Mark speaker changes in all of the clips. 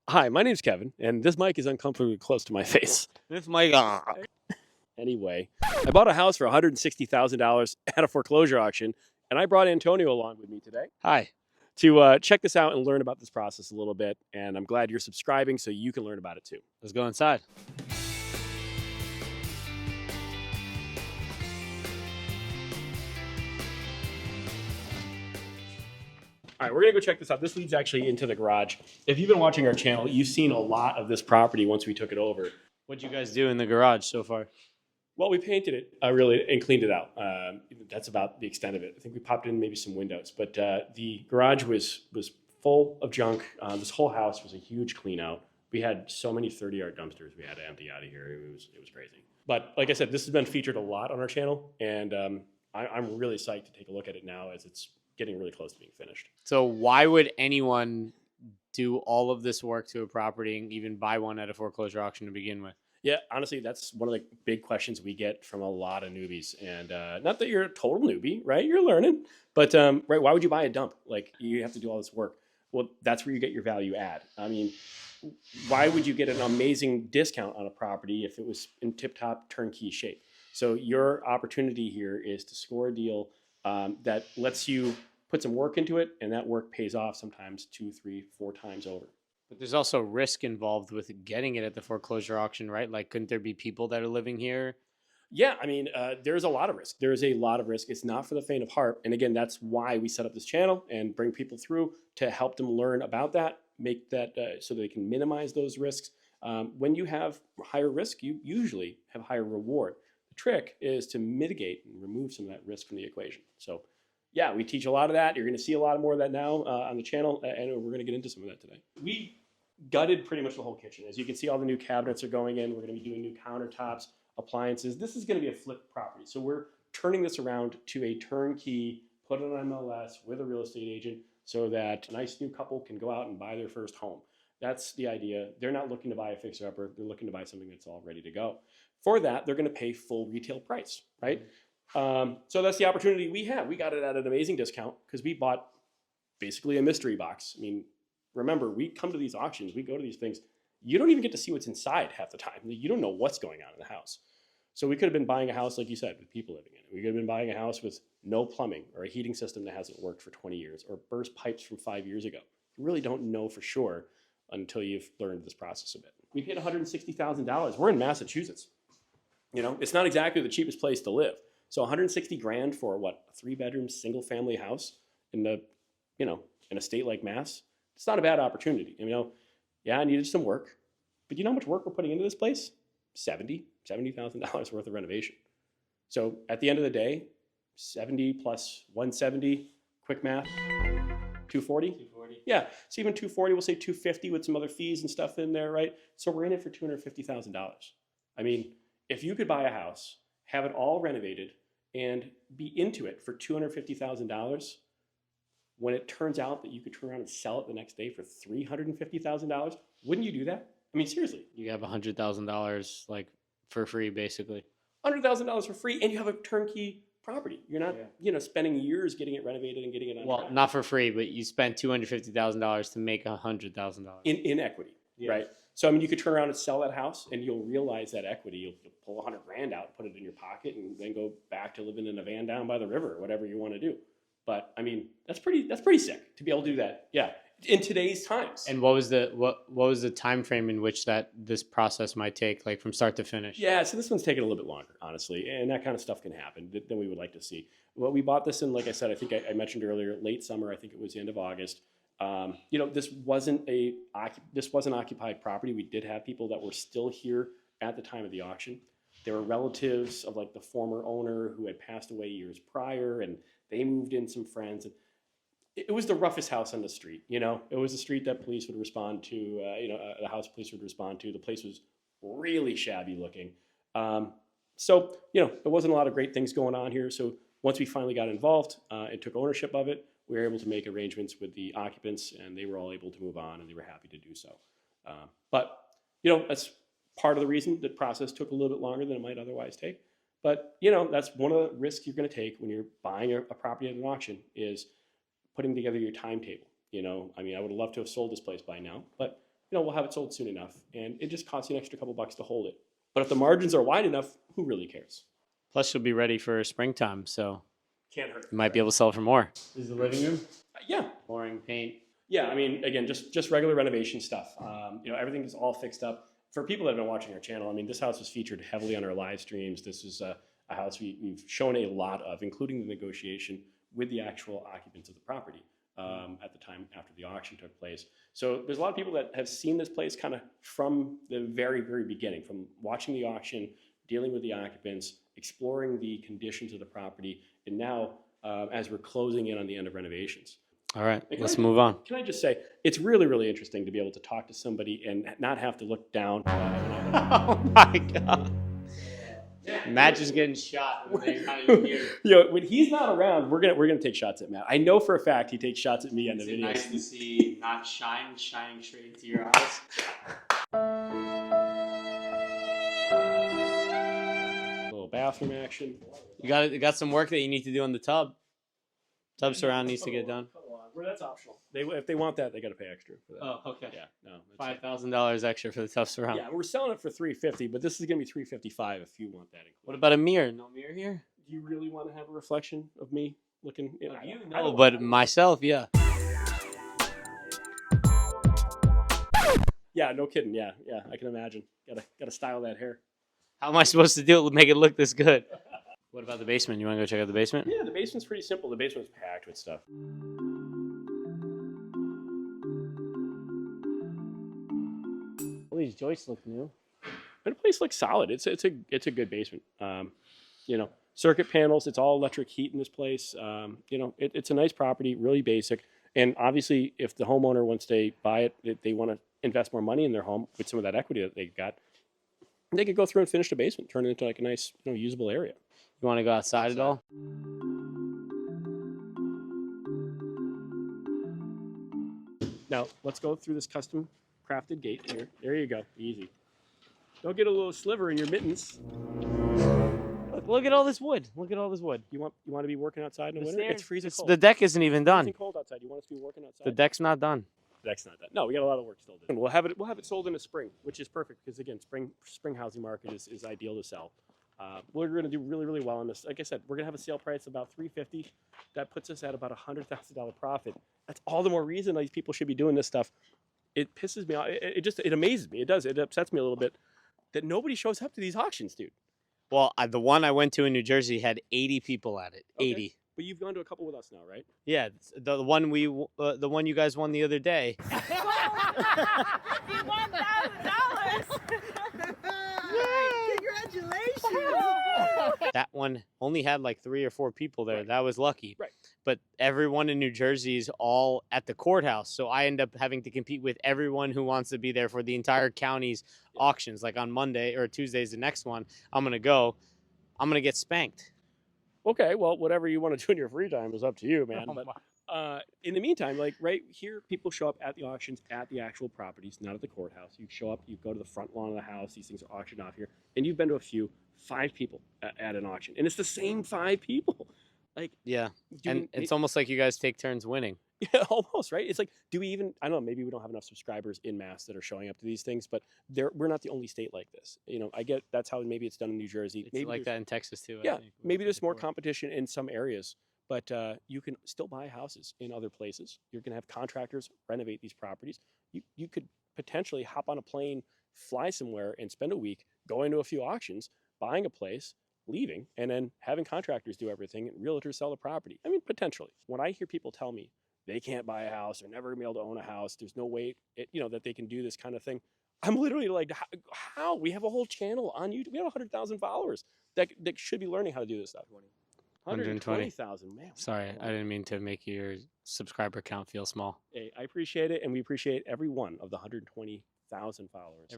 Speaker 1: Hi, my name's Kevin, and this mic is uncomfortably close to my face.
Speaker 2: This mic.
Speaker 1: Anyway, I bought a house for $160,000 at a foreclosure auction, and I brought Antonio along with me today
Speaker 2: Hi.
Speaker 1: to check this out and learn about this process a little bit. And I'm glad you're subscribing so you can learn about it too.
Speaker 2: Let's go inside.
Speaker 1: All right, we're going to go check this out. This leads actually into the garage. If you've been watching our channel, you've seen a lot of this property once we took it over.
Speaker 2: What'd you guys do in the garage so far?
Speaker 1: Well, we painted it really and cleaned it out. That's about the extent of it. I think we popped in maybe some windows, but the garage was full of junk. This whole house was a huge clean out. We had so many 30-yard dumpsters we had to empty out of here. It was crazy. But like I said, this has been featured a lot on our channel, and I'm really psyched to take a look at it now as it's getting really close to being finished.
Speaker 2: So why would anyone do all of this work to a property and even buy one at a foreclosure auction to begin with?
Speaker 1: Yeah, honestly, that's one of the big questions we get from a lot of newbies. And not that you're a total newbie, right? You're learning. But right, why would you buy a dump? Like, you have to do all this work. Well, that's where you get your value add. I mean, why would you get an amazing discount on a property if it was in tip-top turnkey shape? So your opportunity here is to score a deal that lets you put some work into it, and that work pays off sometimes 2, 3, 4 times over.
Speaker 2: But there's also risk involved with getting it at the foreclosure auction, right? Like, couldn't there be people that are living here?
Speaker 1: Yeah, I mean, there's a lot of risk. There is a lot of risk. It's not for the faint of heart. And again, that's why we set up this channel and bring people through to help them learn about that, make that so they can minimize those risks. When you have higher risk, you usually have higher reward. The trick is to mitigate and remove some of that risk from the equation. So yeah, we teach a lot of that. You're going to see a lot more of that now on the channel, and we're going to get into some of that today. We gutted pretty much the whole kitchen. As you can see, all the new cabinets are going in. We're going to be doing new countertops, appliances. This is going to be a flip property. So we're turning this around to a turnkey, put it on MLS with a real estate agent so that a nice new couple can go out and buy their first home. That's the idea. They're not looking to buy a fixer-upper. They're looking to buy something that's all ready to go. For that, they're going to pay full retail price, right? So that's the opportunity we have. We got it at an amazing discount because we bought basically a mystery box. I mean, remember, we come to these auctions, we go to these things, you don't even get to see what's inside half the time. You don't know what's going on in the house. So we could have been buying a house, like you said, with people living in it. We could have been buying a house with no plumbing or a heating system that hasn't worked for 20 years or burst pipes from 5 years ago. You really don't know for sure until you've learned this process a bit. We paid $160,000. We're in Massachusetts. You know, it's not exactly the cheapest place to live. So 160 grand for what, a 3-bedroom single family house in the, in a state like Mass? It's not a bad opportunity. Yeah, I needed some work, but you know how much work we're putting into this place? $70,000 worth of renovation. So at the end of the day, 70 plus 170, quick math, 240? 240. Yeah, so even 240, we'll say 250 with some other fees and stuff in there, right? So we're in it for $250,000. I mean, if you could buy a house, have it all renovated, and be into it for $250,000, when it turns out that you could turn around and sell it the next day for $350,000, wouldn't you do that? I mean, seriously.
Speaker 2: You have $100,000 like for free, basically.
Speaker 1: $100,000 for free, and you have a turnkey property. You're not, spending years getting it renovated and getting it on.
Speaker 2: Well, not for free, but you spent $250,000 to make $100,000
Speaker 1: in equity, right? So I mean, you could turn around and sell that house, and you'll realize that equity. You'll pull $100 grand out, put it in your pocket, and then go back to living in a van down by the river, or whatever you want to do. But I mean, that's pretty sick to be able to do that. Yeah, in today's times.
Speaker 2: And what was the time frame in which this process might take, like from start to finish?
Speaker 1: Yeah, so this one's taking a little bit longer, honestly, and that kind of stuff can happen than we would like to see. Well, we bought this in, like I said, I think I mentioned earlier, late summer. I think it was the end of August. This wasn't occupied property. We did have people that were still here at the time of the auction. They were relatives of like the former owner who had passed away years prior, and they moved in some friends. And it was the roughest house on the street. It was a street that police would respond to. The house police would respond to. The place was really shabby looking. So it wasn't a lot of great things going on here. So once we finally got involved and took ownership of it, we were able to make arrangements with the occupants, and they were all able to move on, and they were happy to do so. But that's part of the reason the process took a little bit longer than it might otherwise take. But that's one of the risks you're going to take when you're buying a property at an auction is putting together your timetable. I mean, I would love to have sold this place by now, but we'll have it sold soon enough, and it just costs you an extra couple bucks to hold it. But if the margins are wide enough, who really cares?
Speaker 2: Plus, you'll be ready for springtime, so
Speaker 1: Can't hurt.
Speaker 2: you might be able to sell for more. This is the living room.
Speaker 1: Yeah.
Speaker 2: Flooring, paint.
Speaker 1: Yeah, I mean, again, just regular renovation stuff. Everything is all fixed up. For people that have been watching our channel, I mean, this house was featured heavily on our live streams. This is a house we've shown a lot of, including the negotiation with the actual occupants of the property at the time after the auction took place. So there's a lot of people that have seen this place kind of from the very, very beginning, from watching the auction, dealing with the occupants, exploring the conditions of the property, and now as we're closing in on the end of renovations.
Speaker 2: All right, let's move on.
Speaker 1: Can I just say, it's really, really interesting to be able to talk to somebody and not have to look down.
Speaker 2: Oh my God. Matt just getting shot.
Speaker 1: When he's not around, we're gonna take shots at Matt. I know for a fact he takes shots at me on the videos.
Speaker 2: Nice to see not shining straight into your eyes.
Speaker 1: A little bathroom action.
Speaker 2: You got some work that you need to do on the tub. Tub surround needs to get done.
Speaker 1: Well, that's optional. If they want that, they got to pay extra for that.
Speaker 2: Oh, okay.
Speaker 1: Yeah, no.
Speaker 2: $5,000 extra for the tub surround.
Speaker 1: Yeah, we're selling it for $350, but this is gonna be $355 if you want that included.
Speaker 2: What about a mirror? No mirror here?
Speaker 1: Do you really want to have a reflection of me looking?
Speaker 2: No, but myself, yeah.
Speaker 1: Yeah, no kidding. Yeah, I can imagine. Gotta style that hair.
Speaker 2: How am I supposed to do it to make it look this good? What about the basement? You want to go check out the basement?
Speaker 1: Yeah, the basement's pretty simple. The basement's packed with stuff.
Speaker 2: All these joists look new.
Speaker 1: But the place looks solid. It's a good basement. Circuit panels. It's all electric heat in this place. It's a nice property, really basic. And obviously, if the homeowner, once they buy it, they want to invest more money in their home with some of that equity that they've got, they could go through and finish the basement, turn it into like a nice, usable area.
Speaker 2: You want to go outside at all?
Speaker 1: Now, let's go through this custom crafted gate here. There you go. Easy. Don't get a little sliver in your mittens.
Speaker 2: Look at all this wood. Look at all this wood.
Speaker 1: You want to be working outside in the winter? It's freezing cold.
Speaker 2: The deck isn't even done.
Speaker 1: It's freezing cold outside. You want us to be working outside?
Speaker 2: The deck's not done.
Speaker 1: The deck's not done. No, we got a lot of work still to do. And we'll have it sold in the spring, which is perfect because again, spring housing market is ideal to sell. We're going to do really, really well on this. Like I said, we're going to have a sale price of about $350. That puts us at about $100,000 profit. That's all the more reason these people should be doing this stuff. It pisses me off. It amazes me. It does. It upsets me a little bit that nobody shows up to these auctions, dude.
Speaker 2: Well, the one I went to in New Jersey had 80 people at it.
Speaker 1: Okay.
Speaker 2: 80.
Speaker 1: But you've gone to a couple with us now, right?
Speaker 2: Yeah, the one the one you guys won the other day.
Speaker 3: Congratulations!
Speaker 2: That one only had like 3 or 4 people there.
Speaker 1: Right.
Speaker 2: That was lucky.
Speaker 1: Right.
Speaker 2: But everyone in New Jersey is all at the courthouse, so I end up having to compete with everyone who wants to be there for the entire county's auctions. Like on Monday or Tuesday's the next one, I'm gonna go. I'm gonna get spanked.
Speaker 1: Okay, well, whatever you want to do in your free time is up to you, man. But in the meantime, like right here, people show up at the auctions at the actual properties, not at the courthouse. You show up, you go to the front lawn of the house. These things are auctioned off here, and you've been to a few, 5 people at an auction, and it's the same 5 people. Like,
Speaker 2: yeah, and it's almost like you guys take turns winning.
Speaker 1: Yeah, almost, right? It's like, do we even, I don't know, maybe we don't have enough subscribers in mass that are showing up to these things, but we're not the only state like this. I get that's how maybe it's done in New Jersey.
Speaker 2: It's
Speaker 1: maybe
Speaker 2: like that in Texas too.
Speaker 1: Yeah, maybe there's more competition in some areas, but you can still buy houses in other places. You're going to have contractors renovate these properties. You could potentially hop on a plane, fly somewhere, and spend a week going to a few auctions, buying a place, leaving, and then having contractors do everything and realtors sell the property. I mean, potentially. When I hear people tell me they can't buy a house, they're never gonna be able to own a house, there's no way that they can do this kind of thing, I'm literally like, how? We have a whole channel on YouTube. We have 100,000 followers that should be learning how to do this stuff. 120,000, man.
Speaker 2: Sorry, I didn't mean to make your subscriber count feel small.
Speaker 1: Hey, I appreciate it, and we appreciate every one of the 120,000 followers.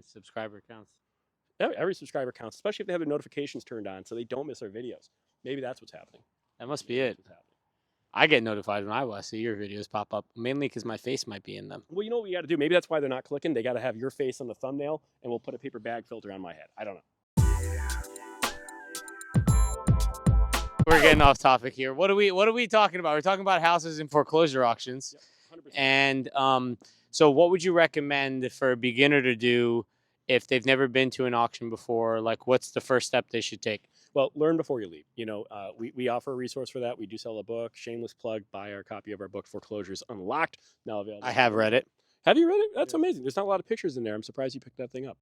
Speaker 2: Subscriber counts.
Speaker 1: Every subscriber counts, especially if they have their notifications turned on so they don't miss our videos. Maybe that's what's happening.
Speaker 2: That must be it. I get notified when I see your videos pop up, mainly because my face might be in them.
Speaker 1: Well, you know what we got to do? Maybe that's why they're not clicking. They got to have your face on the thumbnail, and we'll put a paper bag filter on my head. I don't know.
Speaker 2: We're getting off topic here. What are we talking about? We're talking about houses and foreclosure auctions.
Speaker 1: Yep, 100%.
Speaker 2: And So what would you recommend for a beginner to do if they've never been to an auction before? Like, what's the first step they should take?
Speaker 1: Well, learn before you leave. We offer a resource for that. We do sell a book. Shameless plug. Buy our copy of our book, Foreclosures Unlocked. Now available.
Speaker 2: I have read it.
Speaker 1: Have you read it? That's
Speaker 2: Yes.
Speaker 1: amazing. There's not a lot of pictures in there. I'm surprised you picked that thing up.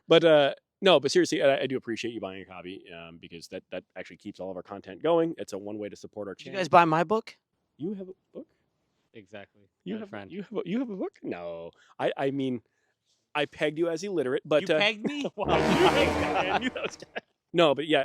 Speaker 1: But no, but seriously, I do appreciate you buying a copy because that actually keeps all of our content going. It's a one way to support our
Speaker 2: Did you
Speaker 1: channel.
Speaker 2: guys buy my book?
Speaker 1: You have a book?
Speaker 2: Exactly.
Speaker 1: You
Speaker 2: Got a
Speaker 1: have
Speaker 2: friend.
Speaker 1: you have a book? No, I mean, I pegged you as illiterate, but
Speaker 2: You pegged me?
Speaker 1: Wow,
Speaker 2: Oh
Speaker 1: you
Speaker 2: my
Speaker 1: pegged me, man.
Speaker 2: God.
Speaker 1: You know this guy. No, but yeah,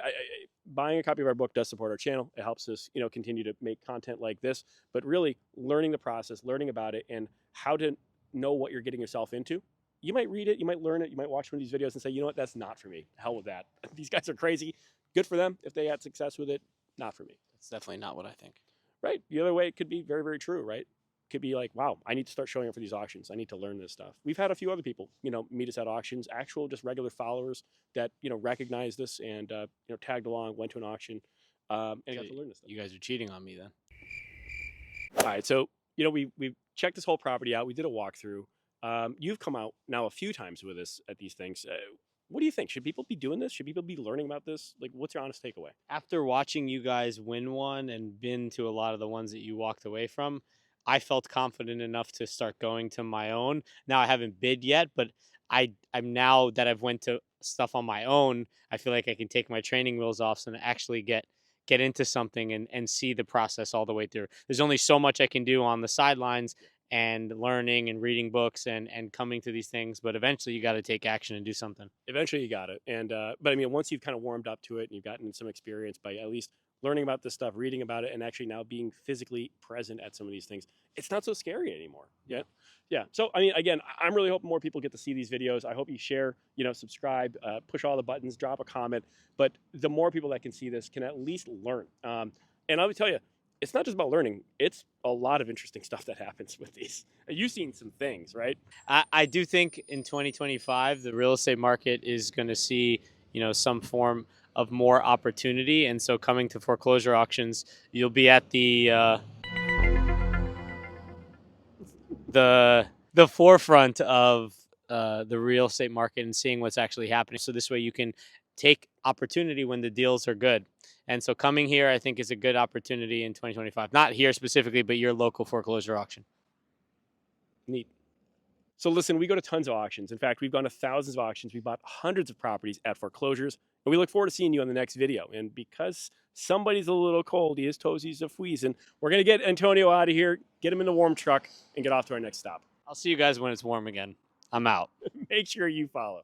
Speaker 1: buying a copy of our book does support our channel. It helps us, continue to make content like this. But really, learning the process, learning about it, and how to know what you're getting yourself into. You might read it, you might learn it, you might watch one of these videos and say, you know what, that's not for me. Hell with that. These guys are crazy. Good for them if they had success with it. Not for me.
Speaker 2: That's definitely not what I think.
Speaker 1: Right. The other way, it could be very, very true, right? Could be like, wow, I need to start showing up for these auctions. I need to learn this stuff. We've had a few other people, meet us at auctions, actual just regular followers that, recognize this and, tagged along, went to an auction, and got to learn this stuff.
Speaker 2: You guys are cheating on me then.
Speaker 1: All right. So, we've checked this whole property out. We did a walkthrough. You've come out now a few times with us at these things. What do you think? Should people be doing this? Should people be learning about this? Like, what's your honest takeaway?
Speaker 2: After watching you guys win one and been to a lot of the ones that you walked away from, I felt confident enough to start going to my own. Now I haven't bid yet, but I'm now that I've went to stuff on my own, I feel like I can take my training wheels off and actually get into something and see the process all the way through. There's only so much I can do on the sidelines and learning and reading books and coming to these things, but eventually you got to take action and do something.
Speaker 1: Eventually you got it. And but I mean, once you've kind of warmed up to it and you've gotten some experience by at least learning about this stuff, reading about it, and actually now being physically present at some of these things, it's not so scary anymore. Yeah. So I mean, again, I'm really hoping more people get to see these videos. I hope you share, subscribe, push all the buttons, drop a comment. But the more people that can see this can at least learn. And I will tell you, it's not just about learning. It's a lot of interesting stuff that happens with these. You've seen some things, right?
Speaker 2: I do think in 2025 the real estate market is going to see some form of more opportunity, and so coming to foreclosure auctions, you'll be at the forefront of the real estate market and seeing what's actually happening. So this way you can take opportunity when the deals are good. And so coming here, I think, is a good opportunity in 2025. Not here specifically, but your local foreclosure auction.
Speaker 1: Neat. So listen, we go to tons of auctions. In fact, we've gone to thousands of auctions. We bought hundreds of properties at Foreclosures, and we look forward to seeing you on the next video. And because somebody's a little cold, he is toesies a wheezing, we're going to get Antonio out of here, get him in the warm truck, and get off to our next stop.
Speaker 2: I'll see you guys when it's warm again. I'm out.
Speaker 1: Make sure you follow.